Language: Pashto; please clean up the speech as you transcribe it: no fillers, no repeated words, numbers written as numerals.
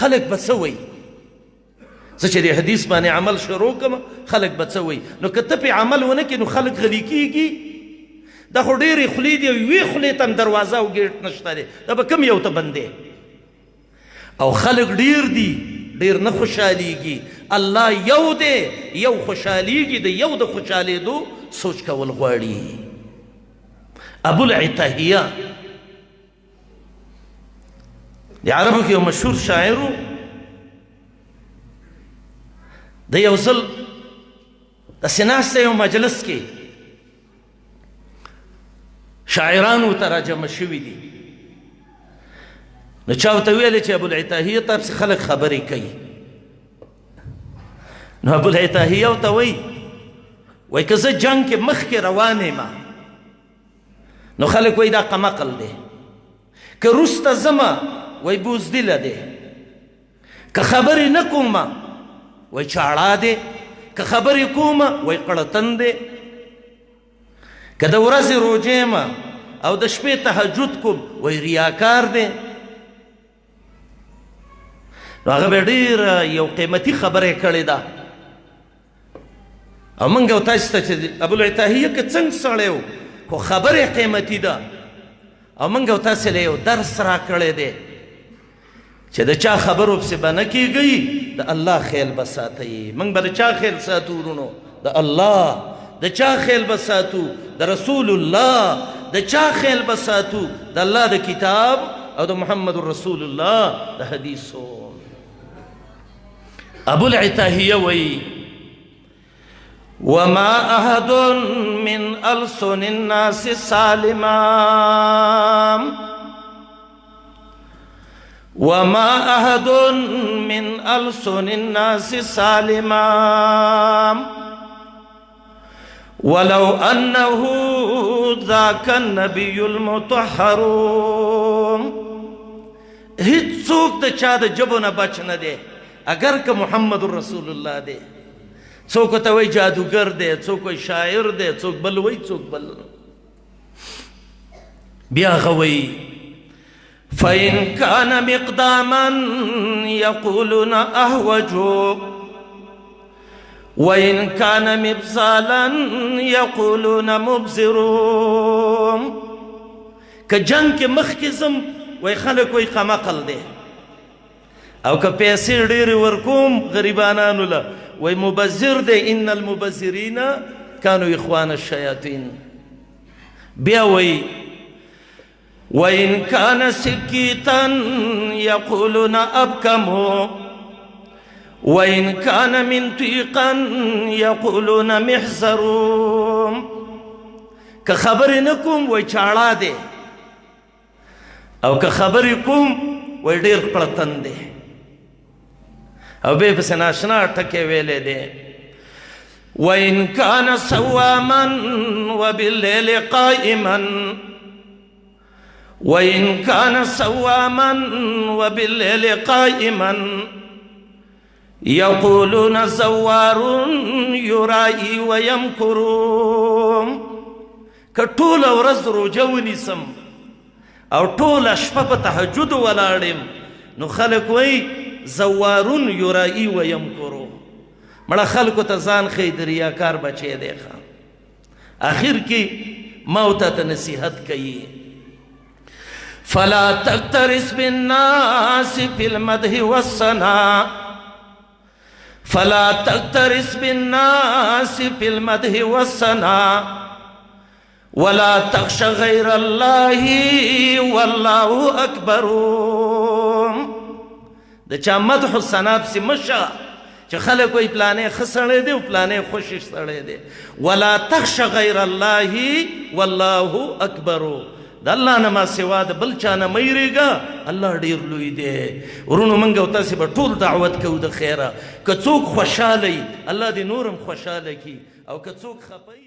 خلک به څه وایي زه چې د حدیث باندې عمل شروع کړم خلک به څه وایي نو که ته پې عمل ونه کړې نو خلک غلي کېږي دا خو ډېرې خولې دي او یوې خولې ته هم دروازه او ګیټ نشته دی دا به کوم یو ته بندې او خلک ډېر دي ډېر نه خوشحالیږي الله یو دی یو خوشحالیږي د یو د خوشحالېدو سوچ کول غواړي ابوالعتاهیه د عربو کې یو مشهور شاعر و د یو ځل داسې ناسته یو مجلس کې شاعران ورته راجمع شوي دي نو چا ورته ویلې چې ابوالعتاهیه ته پسې خلک خبرې کوي نو ابوالعتاهیه ورته وایي که زه جنګ کې مخکې روان یم نو خلک وایي دا قمقل دی که وروسته ځمه وایي بوزدله دی که خبرې نه کومه وایي چاړه دی که خبرې کومه وایي قړتن دی که د ورځې روژه یم او د شپې تهجد کوم وایي ریاکار دی نو هغه به ډېره یو قیمتي خبره یې کړې ده او موږ او تاسو ته چې ابوالعتاهیه که څنګه سړی و خو خبره یې قیمتي ده او موږ او تاسو له یو درس راکړی دی چې د چا خبرو پسې به نه کېږئ د الله خیال به ساتئ موږ به د چا خیال ساتو ورونو د الله د چا خیال به ساتو د رسول الله د چا خیال به ساتو د الله د کتاب او د محمد رسول الله د حدیثو ابوالعتاهیه وایي وما أحد من ألسن الناس سالما وما أحد من ألسن الناس سالما ولو أنه ذاك النبي المطهر هیڅ څوک د چا د ژبو نه بچ نه دی اگر که محمد رسول الله دی څوک ته وایي جادوګر دی څوک وایي شاعر دی څوک بل وایي څوک بل بیا هغه وایي فإن كان مقداما يقولون أهوج وإن كان مبزالا يقولون مبزر که جنگ کې مخکې ځم وایي خلک وایي قمقل دی او که پیسې ډېرې ورکوم غریبانانو له وای مبذر دی ان المبذرین كانوا اخوان الشیاطین بیا وای وإن كان سكيتا يقولون أبكم وإن كان منطقا يقولون محزر كخبر نكم ويچاړه دی او که خبرې کوم وای ډېر پړتن دی او به پسې ناشنا ټکې ویلې دی وإن كان صواما وبالليل قائما وإن كان صواما وبالليل قائما يقولون زوار يرائي ويمكر كطول ورځ روژه ونیسم او ټوله شپه په تهجد ولاړم نو خلک وایي زوارون یرائي ويمکرو مړه خلکو ته ځان ښیي د ریاکار بچی دی ښه آخر کې ما ورته نصیحت کوي فلا تقترس بالناس في المدح والثناء فلا تقترس بالناس في المدح والثناء ولا تخش غير الله والله أكبر د چا مدح و ثنا پسې مشه چې خلک وایي پلانې ښه سړی دی او پلانې خوشش سړی دی ولا تخش غیر الله والله اکبر د الله نه ما سوا د بل چا نه مه یېرېږه الله ډېر لوی دی ورونو موږ او تاسې به ټول دعوت کوو د خیره که څوک خوشحاله وي الله دې نور هم خوشحاله کړي او که څوک خفه